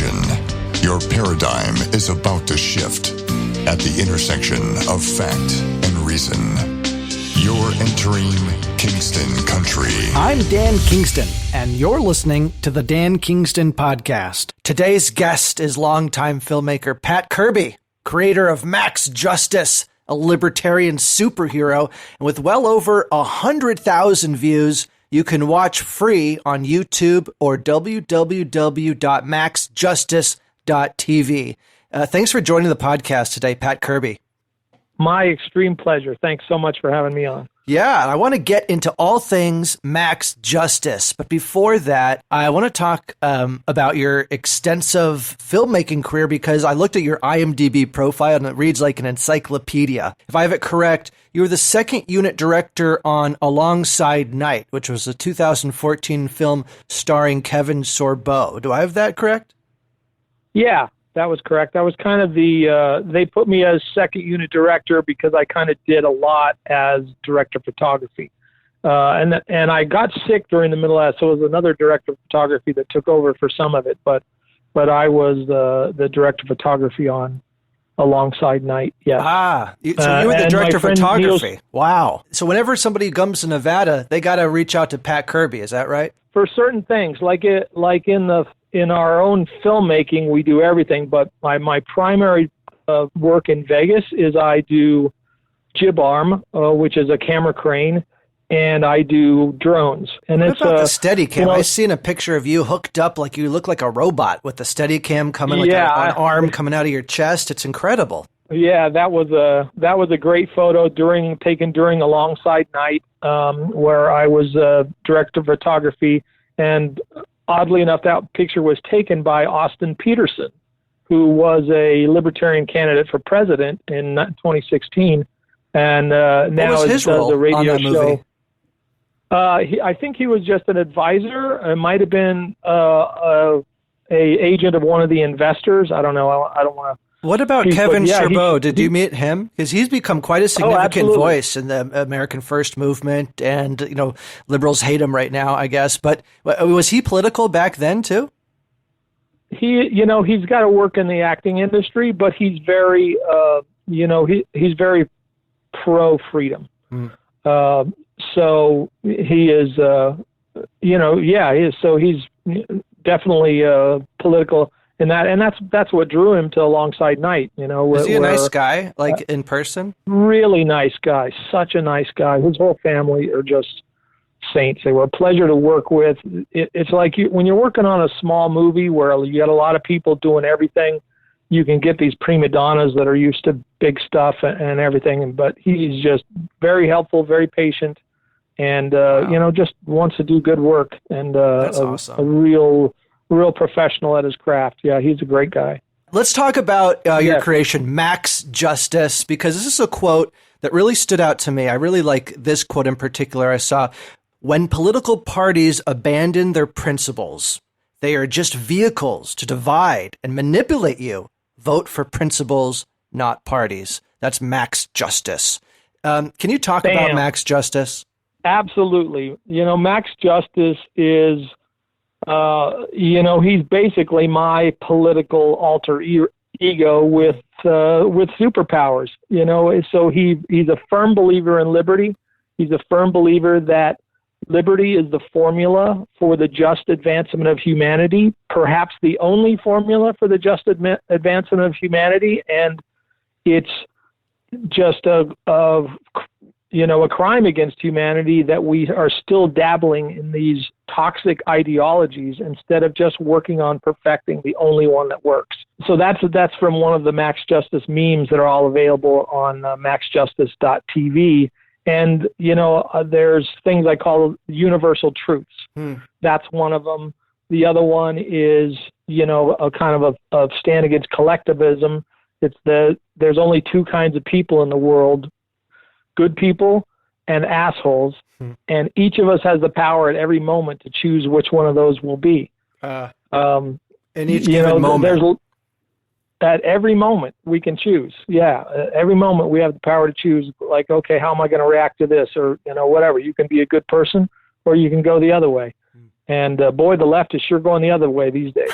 Attention, your paradigm is about to shift at the intersection of fact and reason. You're entering Kingston Country. I'm Dan Kingston, and you're listening to the Dan Kingston Podcast. Today's guest is longtime filmmaker Pat Kirby, creator of Max Justice, a libertarian superhero, and with well over 100,000 views, you can watch free on YouTube or www.maxjustice.tv. Thanks for joining the podcast today, Pat Kirby. My extreme pleasure. Thanks so much for having me on. Yeah, I want to get into all things Max Justice. But before that, I want to talk about your extensive filmmaking career, because I looked at your IMDb profile and it reads like an encyclopedia. If I have it correct, you were the second unit director on Alongside Night, which was a 2014 film starring Kevin Sorbo. Do I have that correct? Yeah. That was correct. That was kind of they put me as second unit director because I kind of did a lot as director of photography. And I got sick during the middle of that, so it was another director of photography that took over for some of it. But I was the director of photography on Alongside Night, yes. So you were the director of photography. Wow. So whenever somebody comes to Nevada, they got to reach out to Pat Kirby, is that right? For certain things, like in our own filmmaking, we do everything, but my primary work in Vegas is I do jib arm, which is a camera crane, and I do drones. And what about the Steadicam? I've seen a picture of you hooked up like you look like a robot with the Steadicam coming, like an arm coming out of your chest. It's incredible. Yeah, that was a great photo taken during Alongside Night, where I was director of photography, and oddly enough, that picture was taken by Austin Peterson, who was a Libertarian candidate for president in 2016, and now does a radio show. I think he was just an advisor. It might have been a agent of one of the investors. I don't know. I don't want to. What about Kevin Sorbo? Did you meet him? Because he's become quite a significant voice in the American First movement, and liberals hate him right now, I guess. But was he political back then too? He's got to work in the acting industry, but he's very, he's very pro freedom. So he is, he is. So he's definitely political. And that's what drew him to Alongside Night. Is he a nice guy, like in person? Really nice guy, such a nice guy. His whole family are just saints. They were a pleasure to work with. It's like when you're working on a small movie where you got a lot of people doing everything, you can get these prima donnas that are used to big stuff and everything. But he's just very helpful, very patient, and just wants to do good work. And that's awesome. A real professional at his craft. Yeah, he's a great guy. Let's talk about your creation, Max Justice, because this is a quote that really stood out to me. I really like this quote in particular. I saw, "When political parties abandon their principles, they are just vehicles to divide and manipulate you. Vote for principles, not parties." That's Max Justice. Can you talk about Max Justice? Absolutely. Max Justice is... he's basically my political alter ego with superpowers, so he's a firm believer in liberty. He's a firm believer that liberty is the formula for the just advancement of humanity, perhaps the only formula for the just advancement of humanity. And it's just a crime against humanity that we are still dabbling in these toxic ideologies instead of just working on perfecting the only one that works. So that's from one of the Max Justice memes that are all available on maxjustice.tv. And, there's things I call universal truths. That's one of them. The other one is, a kind of a stand against collectivism. There's only two kinds of people in the world: good people and assholes, and each of us has the power at every moment to choose which one of those will be. In each given moment. At every moment we can choose. Yeah, every moment we have the power to choose. Like, okay, how am I going to react to this, or whatever. You can be a good person, or you can go the other way. And boy, the left is sure going the other way these days.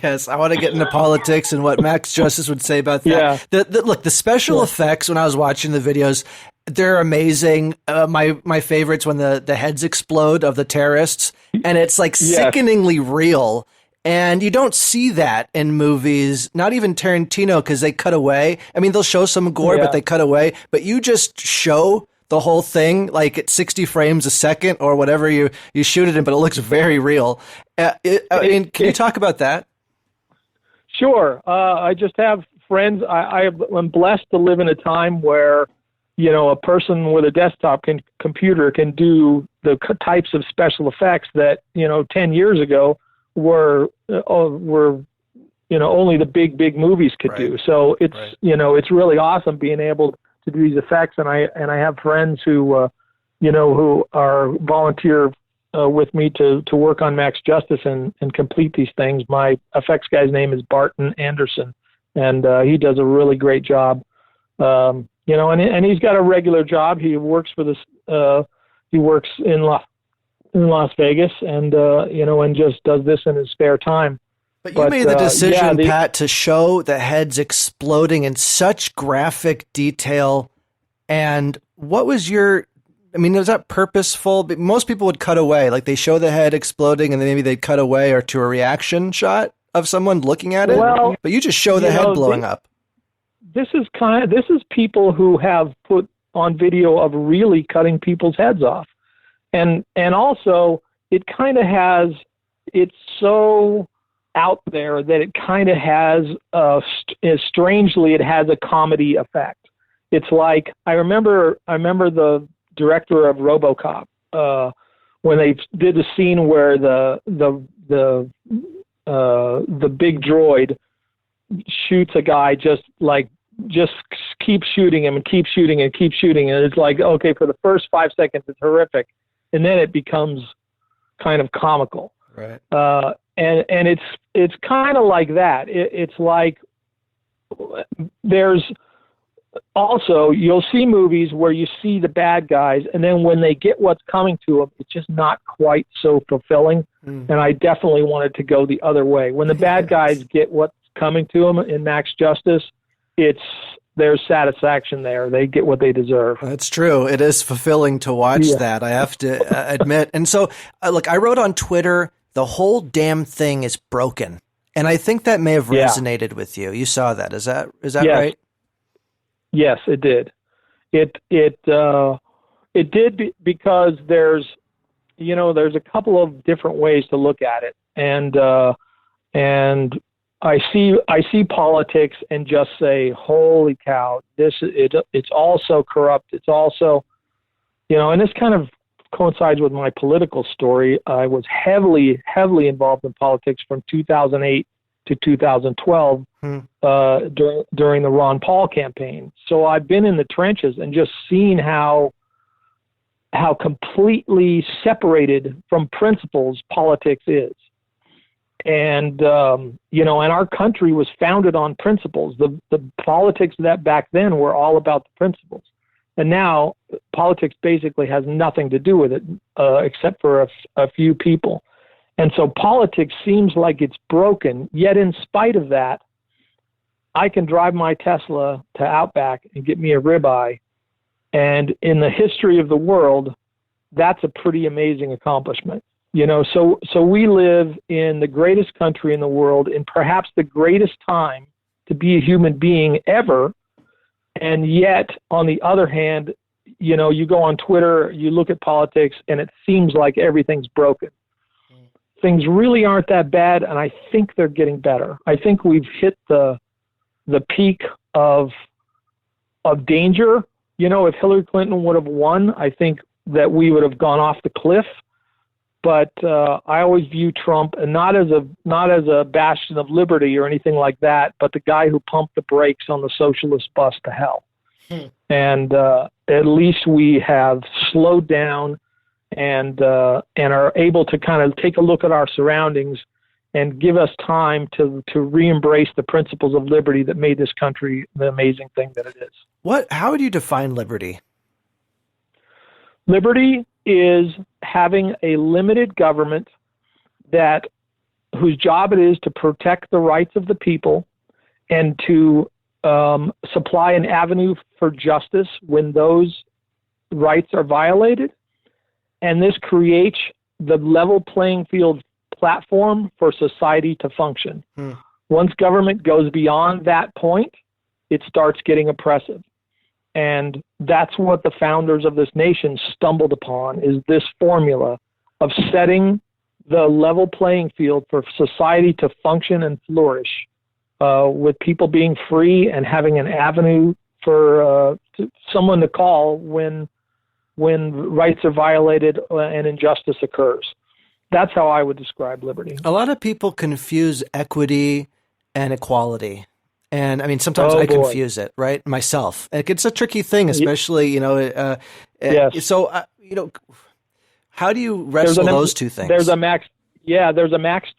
Yes, I want to get into politics and what Max Justice would say about that. Yeah. Look, the special effects when I was watching the videos, they're amazing. My favorites when the heads explode of the terrorists, and it's like sickeningly real. And you don't see that in movies, not even Tarantino, because they cut away. I mean, they'll show some gore, but they cut away. But you just show the whole thing like at 60 frames a second or whatever you shoot it in, but it looks very real. Can you talk about that? Sure. I just have friends. I'm blessed to live in a time where, a person with a desktop computer can do the types of special effects that, 10 years ago were only the big movies could do. So it's, it's really awesome being able to do these effects. And I have friends who are volunteer with me to work on Max Justice and complete these things. My effects guy's name is Barton Anderson, and he does a really great job. And he's got a regular job. He works for this, he works in Las Vegas and just does this in his spare time. But you made the decision, Pat, to show the heads exploding in such graphic detail. And what was was that purposeful? Most people would cut away. Like they show the head exploding and then maybe they'd cut away or to a reaction shot of someone looking at it. Well, but you just show the head blowing up. This is people who have put on video of really cutting people's heads off. And also it kind of it's so out there that it kind of has strangely it has a comedy effect. It's like I remember the director of RoboCop when they did the scene where the big droid shoots a guy, just keep shooting him and keep shooting and keep shooting, and it's like, okay, for the first 5 seconds it's horrific, and then it becomes kind of comical. Right. And it's kind of like that. It's like there's also, you'll see movies where you see the bad guys, and then when they get what's coming to them, it's just not quite so fulfilling. And I definitely wanted to go the other way. When the bad guys get what's coming to them in Max Justice, there's satisfaction there. They get what they deserve. That's true. It is fulfilling to watch that, I have to admit. And so, look, I wrote on Twitter, the whole damn thing is broken. And I think that may have resonated with you. You saw that. Is that right? Yes, it did. It did because there's a couple of different ways to look at it. And I see politics and just say, holy cow, it's all so corrupt. It's also, and this kind of coincides with my political story. I was heavily involved in politics from 2008 to 2012 during the Ron Paul campaign. So I've been in the trenches and just seen how completely separated from principles politics is. And, and our country was founded on principles. The politics that back then were all about the principles. And now politics basically has nothing to do with it, except for a few people. And so politics seems like it's broken. Yet in spite of that, I can drive my Tesla to Outback and get me a ribeye. And in the history of the world, that's a pretty amazing accomplishment. So we live in the greatest country in the world, in perhaps the greatest time to be a human being ever. And yet, on the other hand, you go on Twitter, you look at politics, and it seems like everything's broken. Things really aren't that bad, and I think they're getting better. I think we've hit the peak of danger. If Hillary Clinton would have won, I think that we would have gone off the cliff. But I always view Trump, and not as a bastion of liberty or anything like that, but the guy who pumped the brakes on the socialist bus to hell. And at least we have slowed down and are able to kind of take a look at our surroundings and give us time to re-embrace the principles of liberty that made this country the amazing thing that it is. How would you define liberty? Liberty is having a limited government whose job it is to protect the rights of the people and to supply an avenue for justice when those rights are violated. And this creates the level playing field platform for society to function. Once government goes beyond that point, it starts getting oppressive. And that's what the founders of this nation stumbled upon, is this formula of setting the level playing field for society to function and flourish, with people being free and having an avenue for someone to call when rights are violated and injustice occurs. That's how I would describe liberty. A lot of people confuse equity and equality. And I mean, sometimes I confuse it, right? Myself. It's a tricky thing, especially, Yes. So, how do you wrestle those two things? There's a Max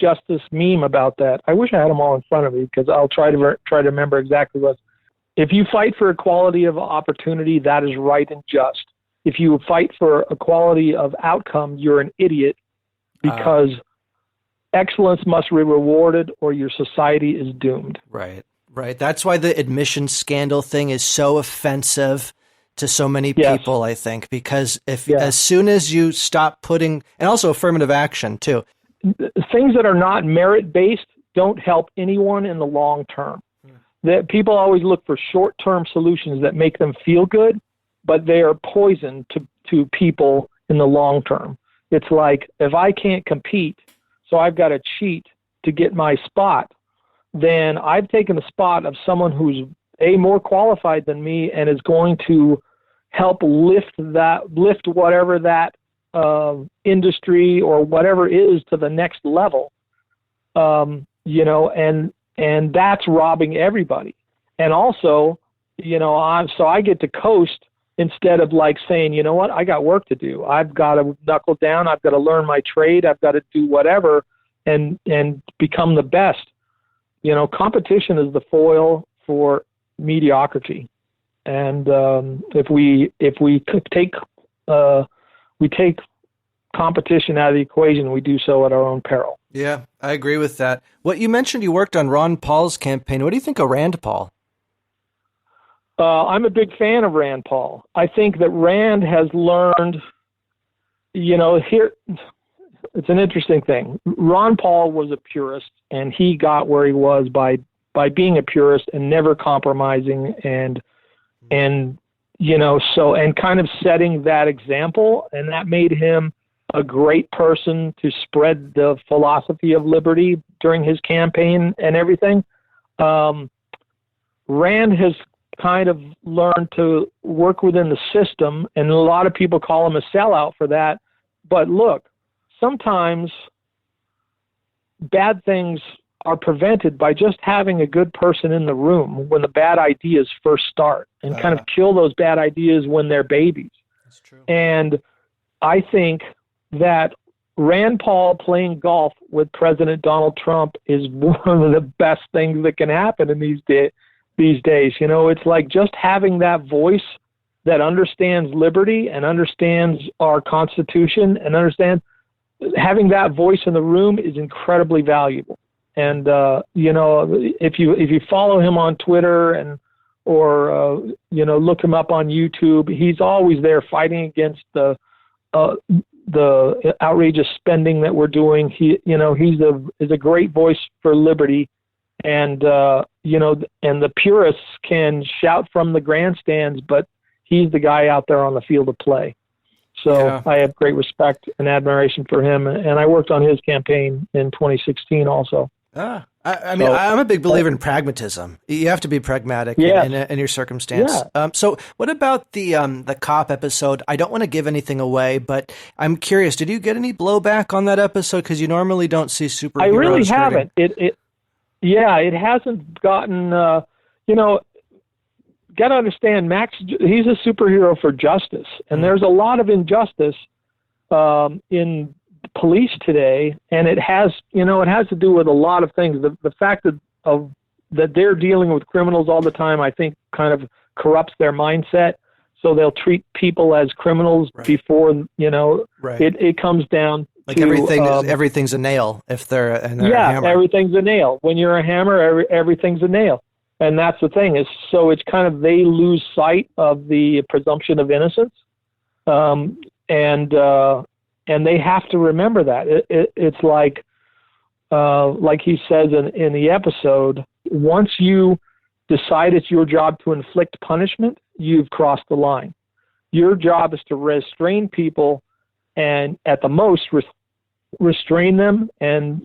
Justice meme about that. I wish I had them all in front of me, because I'll try to remember exactly what. If you fight for equality of opportunity, that is right and just. If you fight for equality of outcome, you're an idiot, because excellence must be rewarded or your society is doomed. Right. That's why the admissions scandal thing is so offensive to so many people, I think, because as soon as you stop putting, and also affirmative action too. Things that are not merit-based don't help anyone in the long term. That people always look for short-term solutions that make them feel good, but they are poison to people in the long term. It's like, if I can't compete, so I've got to cheat to get my spot, then I've taken the spot of someone who's more qualified than me and is going to help lift whatever that industry or whatever is to the next level. And that's robbing everybody. And also, so I get to coast instead of like saying, you know what, I got work to do. I've got to knuckle down. I've got to learn my trade. I've got to do whatever and become the best. Competition is the foil for mediocrity. And if we take competition out of the equation, we do so at our own peril. Yeah, I agree with that. What you mentioned, you worked on Ron Paul's campaign. What do you think of Rand Paul? I'm a big fan of Rand Paul. I think that Rand has learned, here, it's an interesting thing. Ron Paul was a purist, and he got where he was by being a purist and never compromising and kind of setting that example. And that made him a great person to spread the philosophy of liberty during his campaign and everything. Rand has kind of learned to work within the system, and a lot of people call him a sellout for that. But look, sometimes bad things are prevented by just having a good person in the room when the bad ideas first start, and kind of kill those bad ideas when they're babies. That's true. And I think that Rand Paul playing golf with President Donald Trump is one of the best things that can happen in these days. It's like just having that voice that understands liberty and understands our Constitution and having that voice in the room is incredibly valuable. And if you follow him on Twitter or look him up on YouTube, he's always there fighting against the outrageous spending that we're doing. He's a great voice for liberty, and the purists can shout from the grandstands, but he's the guy out there on the field of play. So I have great respect and admiration for him, and I worked on his campaign in 2016 also. I'm a big believer in pragmatism. You have to be pragmatic in your circumstance. Yeah. So what about the cop episode? I don't want to give anything away, but I'm curious, did you get any blowback on that episode? Because you normally don't see superheroes. I really haven't. It hasn't gotten, got to understand, Max, he's a superhero for justice. And there's a lot of injustice in police today, and it has to do with a lot of things. The fact that they're dealing with criminals all the time, I think, kind of corrupts their mindset. So they'll treat people as criminals before, Right. It comes down like to... everything's a nail if they're a hammer. Everything's a nail. When you're a hammer, everything's a nail. And that's the thing is, so it's kind of, they lose sight of the presumption of innocence. And they have to remember that. It's like he says in the episode, once you decide it's your job to inflict punishment, you've crossed the line. Your job is to restrain people, and at the most restrain them and,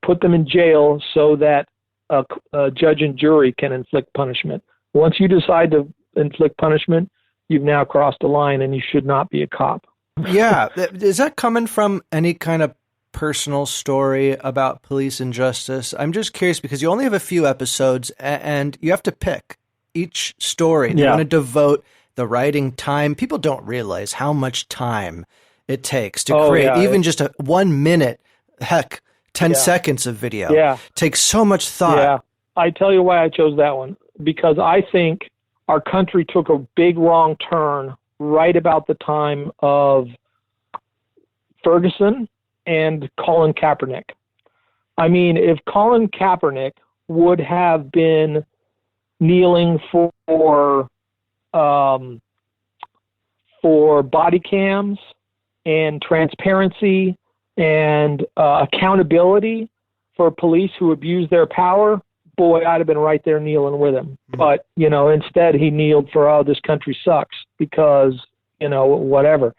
put them in jail so that a judge and jury can inflict punishment. Once you decide to inflict punishment, you've now crossed the line, and you should not be a cop. Yeah. Is that coming from any kind of personal story about police injustice? I'm just curious because you only have a few episodes and you have to pick each story. You want to devote the writing time. People don't realize how much time it takes to create even just 1 minute, heck, 10 seconds of video. Yeah. Takes so much thought. Yeah. I tell you why I chose that one, because I think our country took a big wrong turn right about the time of Ferguson and Colin Kaepernick. I mean, if Colin Kaepernick would have been kneeling for body cams and transparency and accountability for police who abuse their power, boy, I'd have been right there kneeling with him. But, instead he kneeled for, this country sucks because, whatever.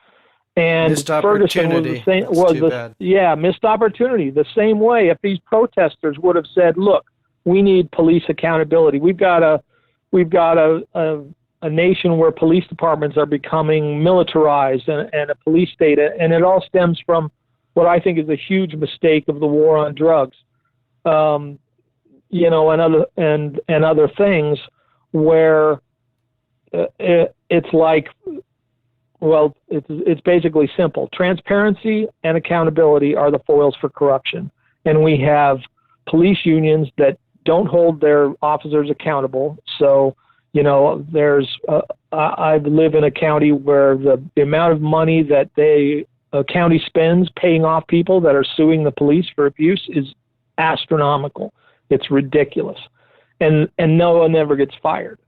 And Ferguson was the same, missed opportunity. The same way, if these protesters would have said, look, we need police accountability. We've got a nation where police departments are becoming militarized and a police state, and it all stems from what I think is a huge mistake of the war on drugs. And other things where it's like, well, it's basically simple. Transparency and accountability are the foils for corruption. And we have police unions that don't hold their officers accountable. So, I live in a county where the amount of money that a county spends paying off people that are suing the police for abuse is astronomical. It's ridiculous. And no one ever gets fired.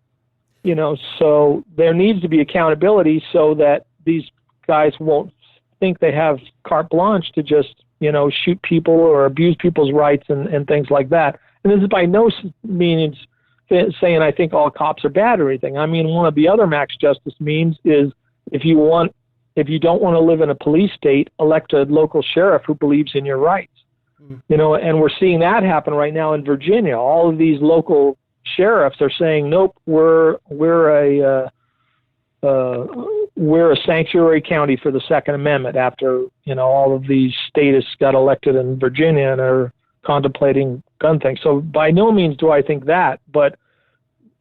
So there needs to be accountability so that these guys won't think they have carte blanche to just, shoot people or abuse people's rights and things like that. And this is by no means saying I think all cops are bad or anything. I mean, one of the other max justice memes is if you don't want to live in a police state, elect a local sheriff who believes in your rights. And we're seeing that happen right now in Virginia. All of these local sheriffs are saying, nope, we're a sanctuary county for the Second Amendment after, all of these statists got elected in Virginia and are contemplating gun things. So by no means do I think that, but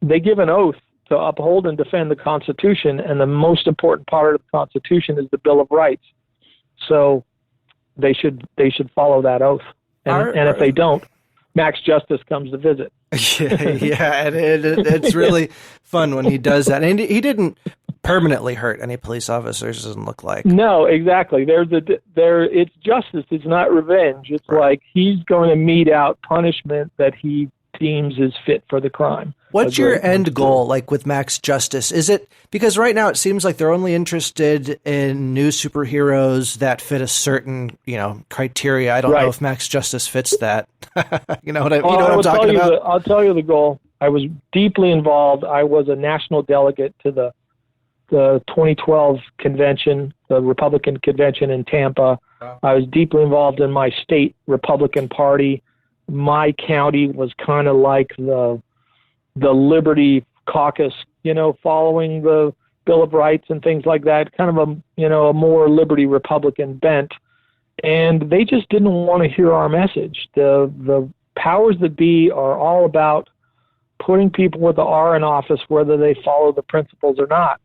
they give an oath to uphold and defend the Constitution, and the most important part of the Constitution is the Bill of Rights. So they should follow that oath. And if they don't, max justice comes to visit. And it's really fun when he does that. And he didn't permanently hurt any police officers, doesn't look like. No, exactly. It's justice. It's not revenge. It's like he's going to mete out punishment that he deems is fit for the crime. What's your end goal, like with Max Justice? Is it because right now it seems like they're only interested in new superheroes that fit a certain, criteria. I don't know if Max Justice fits that. You know what I'm talking about? I'll tell you the goal. I was deeply involved. I was a national delegate to the 2012 convention, the Republican convention in Tampa. Wow. I was deeply involved in my state Republican Party. My county was kind of like the Liberty Caucus, following the Bill of Rights and things like that, kind of a more Liberty Republican bent. And they just didn't want to hear our message. The powers that be are all about putting people with the R in office, whether they follow the principles or not.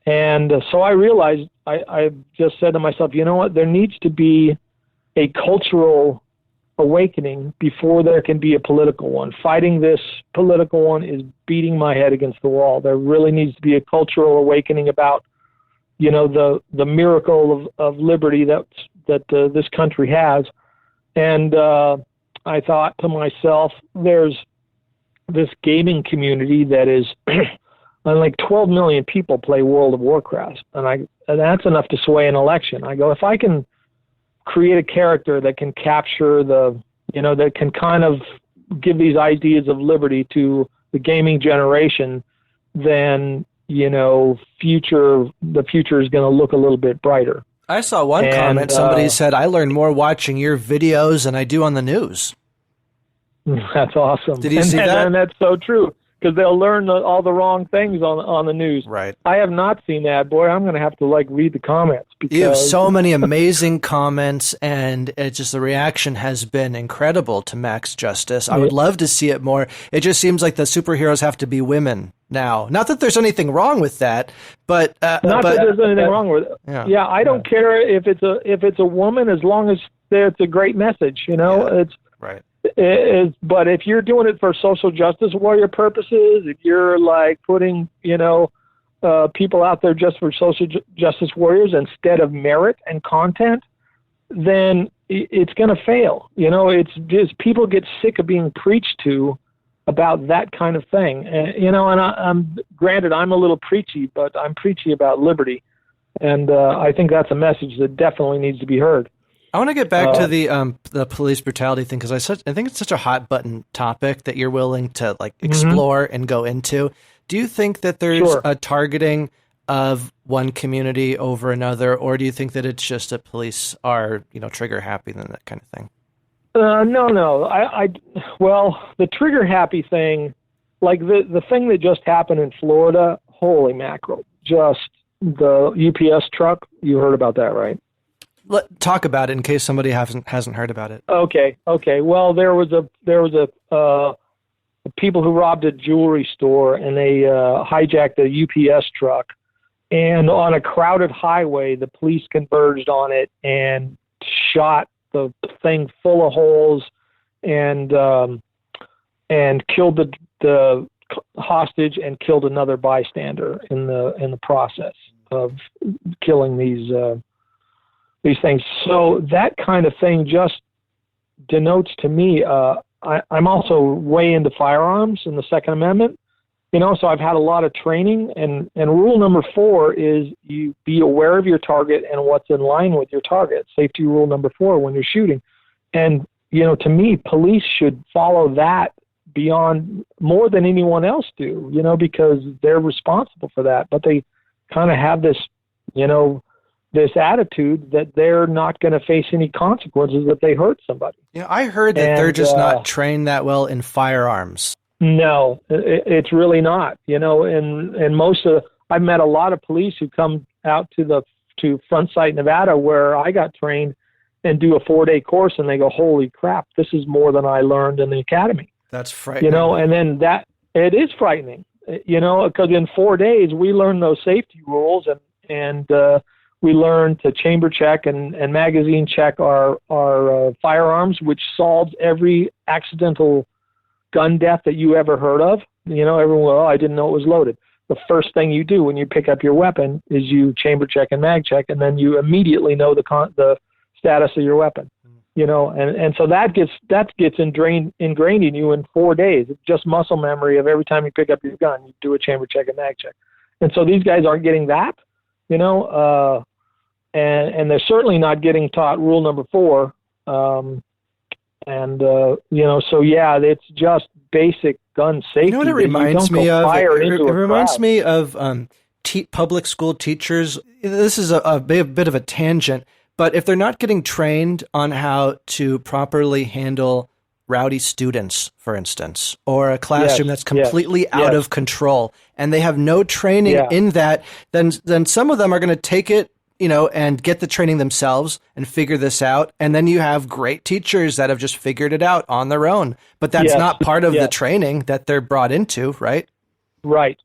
And so I realized, I just said to myself, you know what, there needs to be a cultural awakening before there can be a political one. Fighting this political one is beating my head against the wall. There really needs to be a cultural awakening about, the miracle of liberty that this country has. And I thought to myself, there's this gaming community that is like 12 million people play World of Warcraft, and that's enough to sway an election. I go, if I can create a character that can capture that can kind of give these ideas of liberty to the gaming generation, then the future is going to look a little bit brighter. I saw one comment. Somebody said, I learn more watching your videos than I do on the news. That's awesome. Did you see that? And that's so true, because they'll learn all the wrong things on the news. Right. I have not seen that. Boy, I'm going to have to read the comments. Because you have so many amazing comments, and the reaction has been incredible to Max Justice. I would love to see it more. It just seems like the superheroes have to be women now. Not that there's anything wrong with that, but that there's anything wrong with it. Yeah, I don't care if it's a woman, as long as it's a great message. It's right. But if you're doing it for social justice warrior purposes, if you're putting people out there just for social justice warriors instead of merit and content, then it's going to fail. It's just people get sick of being preached to about that kind of thing. And I'm granted, I'm a little preachy, but I'm preachy about liberty, and I think that's a message that definitely needs to be heard. I want to get back to the police brutality thing, because I think it's such a hot button topic that you're willing to explore and go into. Do you think that there's a targeting of one community over another, or do you think that it's just that police are trigger happy and that kind of thing? No. Well, the trigger happy thing, like the thing that just happened in Florida, holy mackerel! Just the UPS truck. You heard about that, right? Talk about it in case somebody hasn't heard about it. Okay. Well, there was a people who robbed a jewelry store, and they hijacked a UPS truck. And on a crowded highway, the police converged on it and shot the thing full of holes, and killed the hostage and killed another bystander in the process of killing these things. So that kind of thing just denotes to me, I'm also way into firearms in the Second Amendment, so I've had a lot of training, and rule number 4 is you be aware of your target and what's in line with your target. Safety rule number 4 when you're shooting. And, to me, police should follow that beyond more than anyone else do, because they're responsible for that. But they kind of have this, this attitude that they're not going to face any consequences if they hurt somebody. Yeah, I heard that they're just not trained that well in firearms. No, it's really not. And I've met a lot of police who come out to Front Sight, Nevada, where I got trained, and do a 4-day course, and they go, "Holy crap, this is more than I learned in the academy." That's frightening. And then it is frightening. Because in 4 days we learn those safety rules, and we learn to chamber check and magazine check our firearms, which solves every accidental gun death that you ever heard of. Everyone, I didn't know it was loaded. The first thing you do when you pick up your weapon is you chamber check and mag check, and then you immediately know the status of your weapon. And so that gets ingrained in you in 4 days. It's just muscle memory of every time you pick up your gun, you do a chamber check and mag check. And so these guys aren't getting that, and they're certainly not getting taught rule number 4. So yeah, it's just basic gun safety. You know what it reminds me of? It reminds me of public school teachers. This is a bit of a tangent, but if they're not getting trained on how to properly handle rowdy students, for instance, or a classroom that's completely out of control, and they have no training in that, then some of them are going to take it, and get the training themselves and figure this out. And then you have great teachers that have just figured it out on their own, but that's not part of the training that they're brought into, right? Right.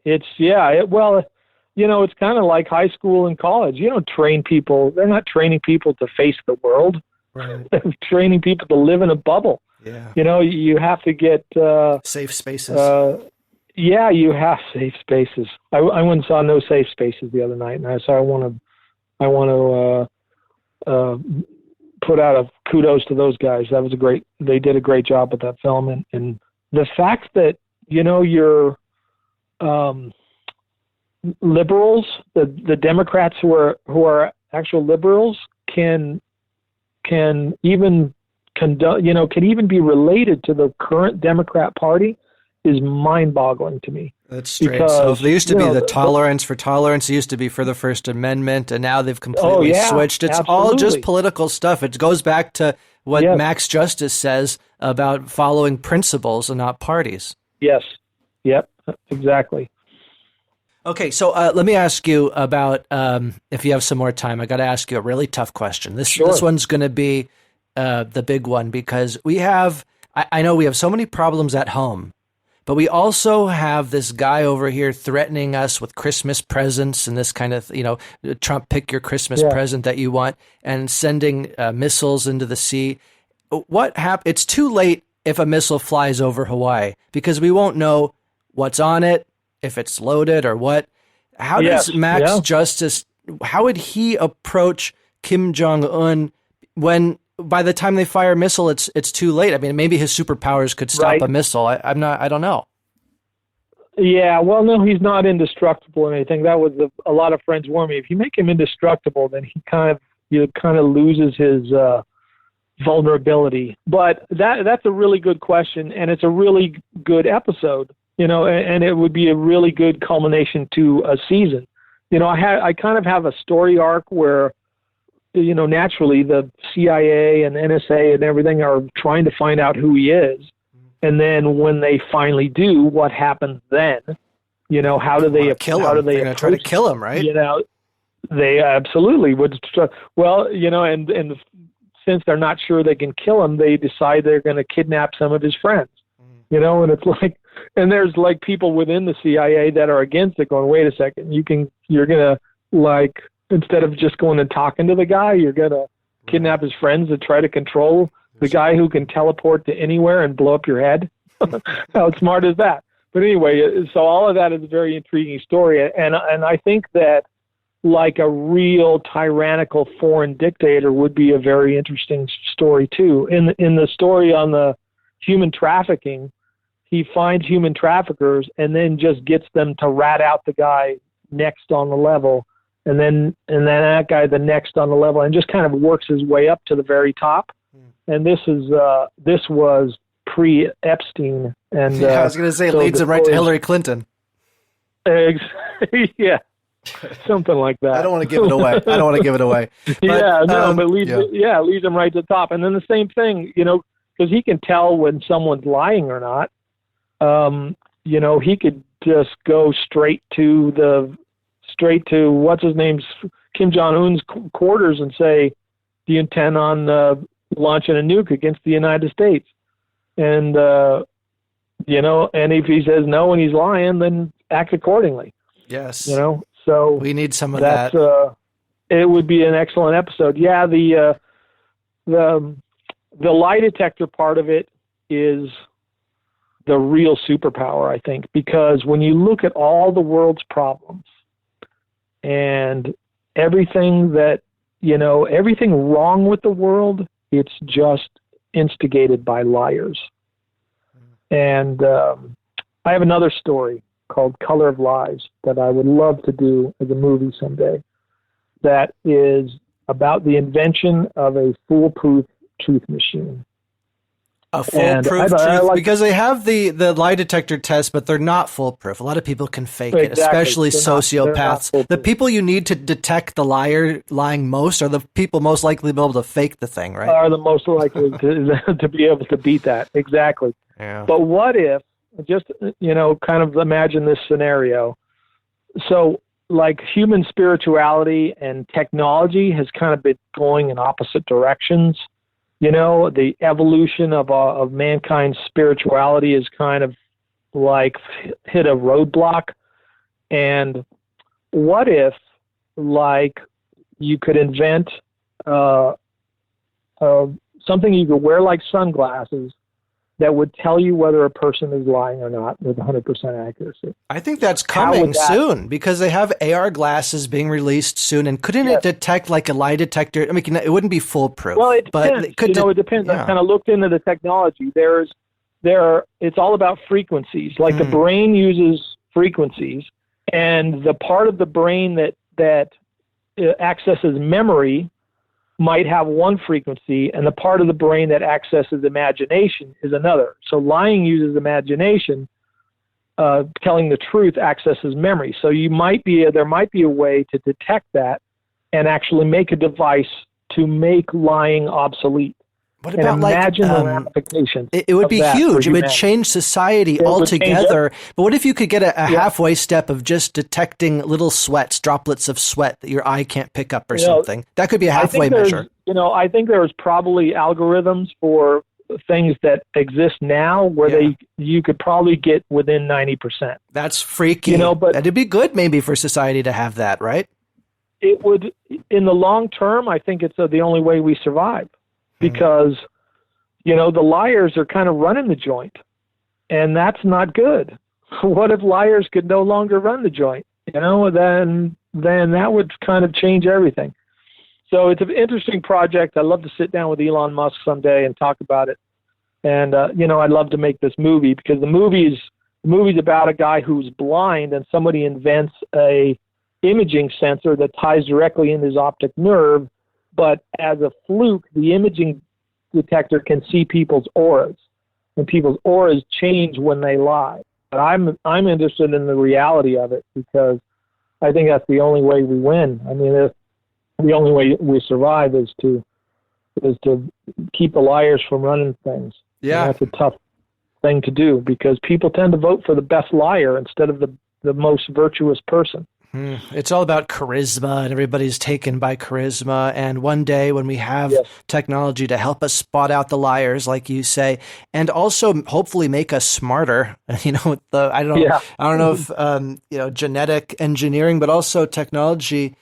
It's, it's kind of like high school and college. You don't train people. They're not training people to face the world. Right. Training people to live in a bubble. Yeah. You have to get safe spaces. Yeah, you have safe spaces. I went and saw No Safe Spaces the other night, and I want to put out a kudos to those guys. That was they did a great job with that film, and the fact that your liberals, the Democrats who are actual liberals can even can even be related to the current Democrat Party is mind-boggling to me. That's strange. So if there used to be the tolerance for tolerance, it used to be for the First Amendment, and now they've completely switched. It's all just political stuff. It goes back to what Max Justice says about following principles and not parties. Yes. Yep. Exactly. Okay, so let me ask you about, if you have some more time, I got to ask you a really tough question. This one's going to be the big one, because I know we have so many problems at home, but we also have this guy over here threatening us with Christmas presents and this kind of, Trump, pick your Christmas present that you want, and sending missiles into the sea. What happened? It's too late if a missile flies over Hawaii, because we won't know what's on it, if it's loaded or what. How does Max Justice, how would he approach Kim Jong-un when by the time they fire a missile, it's too late? I mean, maybe his superpowers could stop a missile. I don't know. Yeah, well, no, he's not indestructible or anything. That was a lot of friends warn me. If you make him indestructible, then he kind of loses his vulnerability. But that's a really good question, and it's a really good episode. And it would be a really good culmination to a season. I kind of have a story arc where, naturally the CIA and NSA and everything are trying to find out who he is. And then when they finally do, what happens then? How do they kill him? How do they They're going to try to kill him, right? They absolutely would. Well, and since they're not sure they can kill him, they decide they're going to kidnap some of his friends. And it's like, and there's like people within the CIA that are against it going, wait a second, you're going to instead of just going and talking to the guy, you're going to kidnap his friends to try to control the guy who can teleport to anywhere and blow up your head. How smart is that? But anyway, so all of that is a very intriguing story. And I think that like a real tyrannical foreign dictator would be a very interesting story too. In the story on the human trafficking, he finds human traffickers and then just gets them to rat out the guy next on the level, and then that guy the next on the level, and just kind of works his way up to the very top. And this was pre-Epstein, and I was going to say, leads him right to Hillary Clinton. Yeah, something like that. I don't want to give it away. But, leads him right to the top. And then the same thing, because he can tell when someone's lying or not. He could just go straight to what's his name's Kim Jong-un's quarters and say, "Do you intend on launching a nuke against the United States?" And and if he says no and he's lying, then act accordingly. Yes. So we need some of that. It would be an excellent episode. Yeah, the lie detector part of it is the real superpower, I think, because when you look at all the world's problems and everything everything wrong with the world, it's just instigated by liars. And I have another story called Color of Lies that I would love to do as a movie someday, that is about the invention of a foolproof truth machine. A foolproof truth, because they have the lie detector test, but they're not foolproof. A lot of people can fake it, especially sociopaths. The people you need to detect the liar lying most are the people most likely to be able to fake the thing, right? Are the most likely to be able to beat that. Exactly. Yeah. But what if, just, kind of imagine this scenario. So like human spirituality and technology has kind of been going in opposite directions. The evolution of mankind's spirituality is kind of like hit a roadblock. And what if, like, you could invent something you could wear like sunglasses that would tell you whether a person is lying or not with 100% accuracy. I think that's coming soon because they have AR glasses being released soon. And couldn't it detect like a lie detector? I mean, it wouldn't be foolproof. Well, it depends. It depends. I kind of looked into the technology. It's all about frequencies. Like the brain uses frequencies, and the part of the brain that accesses memory might have one frequency, and the part of the brain that accesses imagination is another. So lying uses imagination. Telling the truth accesses memory. So there might be a way to detect that and actually make a device to make lying obsolete. What about imagine the ramifications? It would be huge. It would change society altogether. But what if you could get a halfway step of just detecting little droplets of sweat that your eye can't pick up or something? That could be a halfway measure. I think there's probably algorithms for things that exist now where you could probably get within 90%. That's freaky. But it'd be good maybe for society to have that, right? It would, in the long term. I think it's the only way we survive. Because, the liars are kind of running the joint, and that's not good. What if liars could no longer run the joint? Then that would kind of change everything. So it's an interesting project. I'd love to sit down with Elon Musk someday and talk about it. And, I'd love to make this movie because the movie's about a guy who's blind, and somebody invents a imaging sensor that ties directly into his optic nerve. But as a fluke, the imaging detector can see people's auras, and people's auras change when they lie. But I'm interested in the reality of it because I think that's the only way we win. I mean, the only way we survive is to keep the liars from running things. Yeah, and that's a tough thing to do because people tend to vote for the best liar instead of the most virtuous person. It's all about charisma, and everybody's taken by charisma. And one day when we have technology to help us spot out the liars, like you say, and also hopefully make us smarter, I don't know if, genetic engineering, but also technology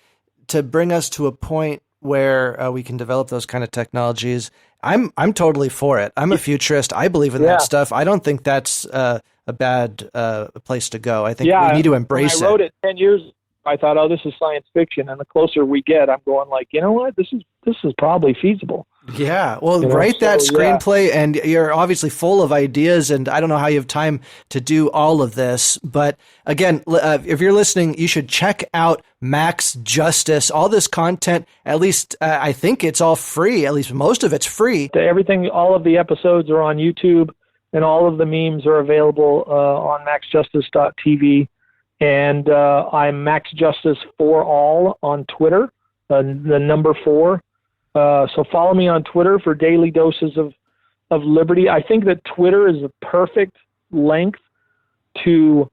to bring us to a point where we can develop those kind of technologies. I'm totally for it. I'm a futurist. I believe in that stuff. I don't think that's a bad place to go. I think we need to embrace it. I wrote it 10 years ago. I thought, this is science fiction, and the closer we get, I'm going like, you know what, this is probably feasible. Yeah, well, write that screenplay, and you're obviously full of ideas, and I don't know how you have time to do all of this, but again, if you're listening, you should check out Max Justice. All this content, at least I think it's all free, at least most of it's free. Everything, all of the episodes are on YouTube, and all of the memes are available on maxjustice.tv. And I'm Max Justice for All on Twitter, the number 4. So follow me on Twitter for daily doses of liberty. I think that Twitter is the perfect length to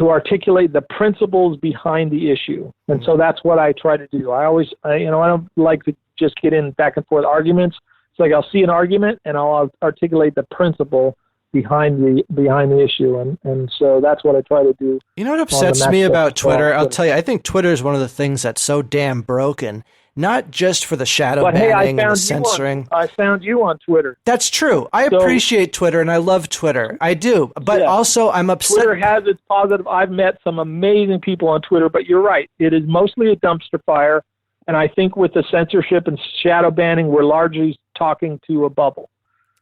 articulate the principles behind the issue. And so that's what I try to do. I don't like to just get in back and forth arguments. It's like I'll see an argument and I'll articulate the principle behind the issue, and so that's what I try to do. You know what upsets me about Twitter? I'll tell you, I think Twitter is one of the things that's so damn broken. Not just for the shadow banning and the censoring. I found you on Twitter. That's true. I appreciate Twitter and I love Twitter. I do, but also I'm upset. Twitter has its positive. I've met some amazing people on Twitter, but you're right. It is mostly a dumpster fire, and I think with the censorship and shadow banning, we're largely talking to a bubble.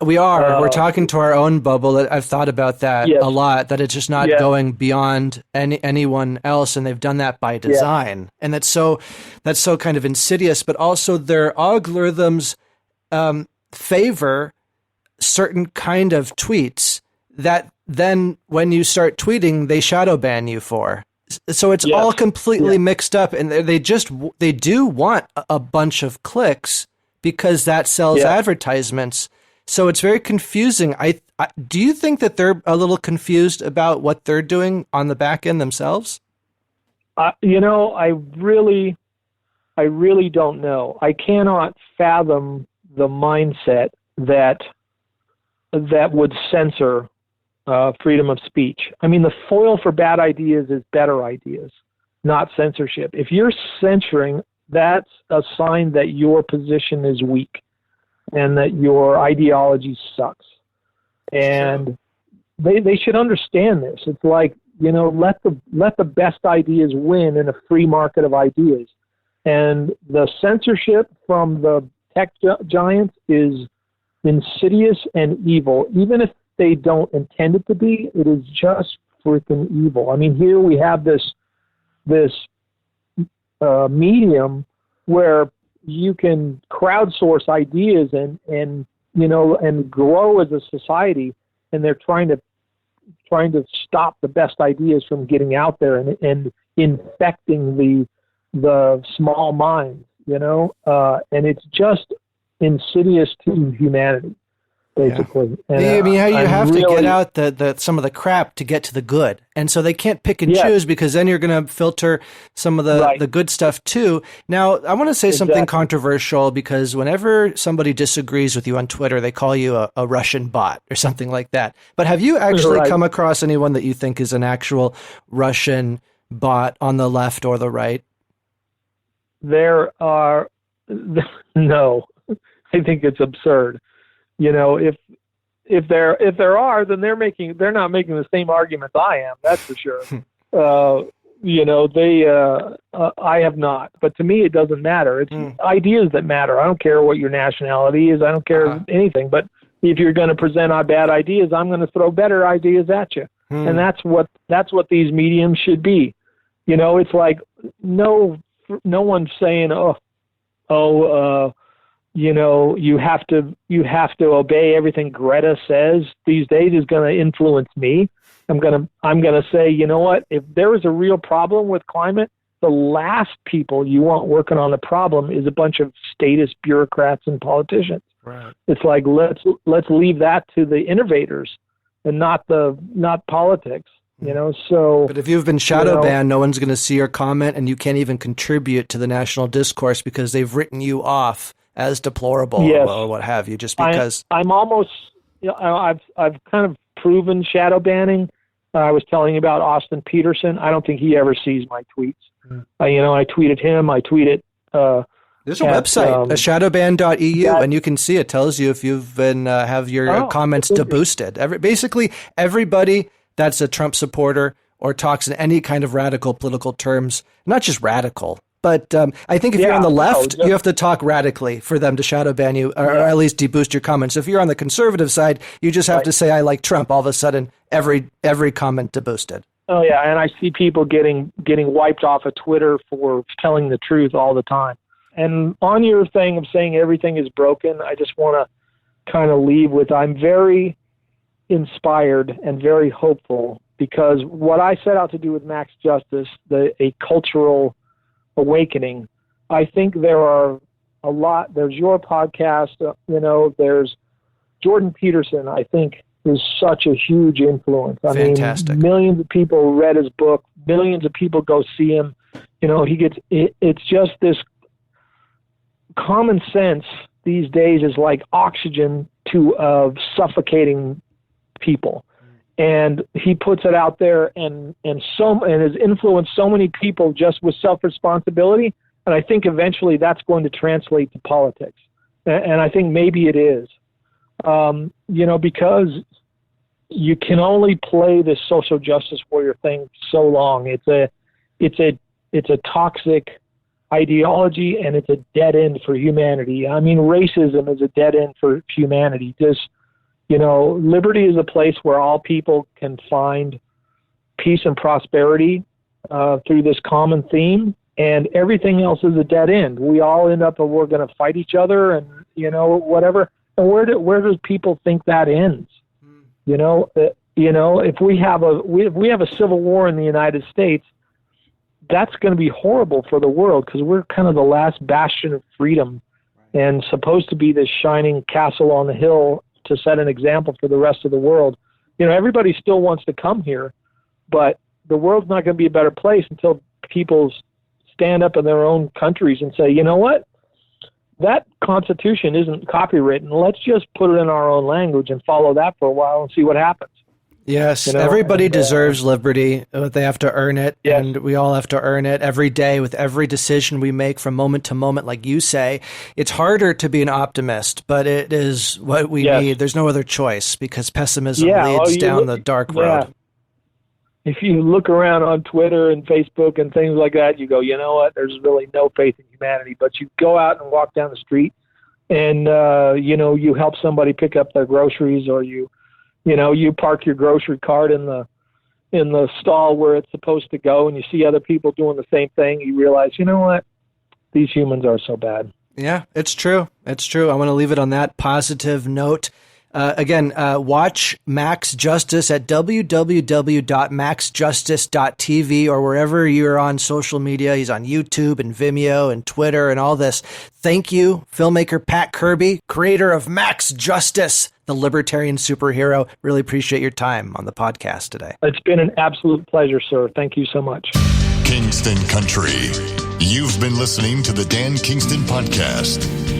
We are. We're talking to our own bubble. I've thought about that a lot, that it's just not going beyond anyone else, and they've done that by design. And that's so kind of insidious, but also their algorithms favor certain kind of tweets that then when you start tweeting, they shadow ban you for. So it's all completely mixed up, and they do want a bunch of clicks because that sells advertisements. So it's very confusing. Do you think that they're a little confused about what they're doing on the back end themselves? I really don't know. I cannot fathom the mindset that would censor freedom of speech. I mean, the foil for bad ideas is better ideas, not censorship. If you're censoring that's a sign that your position is weak and that your ideology sucks. And they should understand this. It's like, let the best ideas win in a free market of ideas. And the censorship from the tech giants is insidious and evil. Even if they don't intend it to be, it is just freaking evil. I mean, here we have this medium where you can crowdsource ideas and grow as a society, and they're trying to stop the best ideas from getting out there and infecting the small minds, and it's just insidious to humanity, basically. Yeah. And, I mean, how you have to get out the some of the crap to get to the good, and so they can't pick and choose, because then you're going to filter some of the good stuff too. Now, I want to say something controversial, because whenever somebody disagrees with you on Twitter, they call you a Russian bot or something like that. But have you actually come across anyone that you think is an actual Russian bot on the left or the right? There are no. I think it's absurd. If there are, then they're not making the same arguments I am. That's for sure. I have not. But to me, it doesn't matter. It's ideas that matter. I don't care what your nationality is. I don't care anything. But if you're going to present bad ideas, I'm going to throw better ideas at you. And that's what these mediums should be. It's like no one's saying, you have to obey everything Greta says these days is going to influence me. I'm going to say, you know what? If there is a real problem with climate, the last people you want working on the problem is a bunch of statist bureaucrats and politicians. Right. It's like let's leave that to the innovators and not politics. So. But if you've been shadow banned, no one's going to see your comment, and you can't even contribute to the national discourse because they've written you off as deplorable or what have you, just because. I'm almost, I've kind of proven shadow banning. I was telling you about Austin Peterson. I don't think he ever sees my tweets. I tweeted him. I tweeted. There's a website, shadowban.eu, and you can see it tells you if you've been have your comments deboosted. Basically, everybody that's a Trump supporter or talks in any kind of radical political terms, not just radical, but I think if you're on the left, you have to talk radically for them to shadow ban you, or at least deboost your comments. If you're on the conservative side, you just have to say, I like Trump. All of a sudden, every comment deboosted. Oh, yeah, and I see people getting wiped off of Twitter for telling the truth all the time. And on your thing of saying everything is broken, I just want to kind of leave with, I'm very inspired and very hopeful, because what I set out to do with Max Justice, a cultural awakening, I think there are a lot. There's your podcast, there's Jordan Peterson, I think, is such a huge influence. Fantastic. I mean, millions of people read his book, millions of people go see him. It's just this common sense these days is like oxygen to suffocating people. And he puts it out there and has influenced so many people just with self-responsibility. And I think eventually that's going to translate to politics. And I think maybe it is, because you can only play this social justice warrior thing so long. It's a toxic ideology, and it's a dead end for humanity. I mean, racism is a dead end for humanity. Liberty is a place where all people can find peace and prosperity through this common theme, and everything else is a dead end. We all end up, we're going to fight each other, and whatever. And where do people think that ends? If we have a civil war in the United States, that's going to be horrible for the world, because we're kind of the last bastion of freedom, and supposed to be this shining castle on the hill to set an example for the rest of the world. Everybody still wants to come here, but the world's not going to be a better place until people stand up in their own countries and say, you know what? That Constitution isn't copywritten. Let's just put it in our own language and follow that for a while and see what happens. Yes, You know? everybody And, deserves liberty, but they have to earn it, Yes. and we all have to earn it every day with every decision we make from moment to moment, like you say. It's harder to be an optimist, but it is what we Yes. need. There's no other choice because pessimism Yeah, leads you down look- the dark yeah. road. If you look around on Twitter and Facebook and things like that, you go, you know what? There's really no faith in humanity. But you go out and walk down the street, and you help somebody pick up their groceries, or you park your grocery cart in the stall where it's supposed to go, and you see other people doing the same thing. You realize, you know what? These humans are so bad. Yeah, it's true. It's true. I want to leave it on that positive note. Again, watch Max Justice at www.maxjustice.tv or wherever you're on social media. He's on YouTube and Vimeo and Twitter and all this. Thank you, filmmaker Pat Kirby, creator of Max Justice, the libertarian superhero. Really appreciate your time on the podcast today. It's been an absolute pleasure, sir. Thank you so much. Kingston Country. You've been listening to the Dan Kingston Podcast.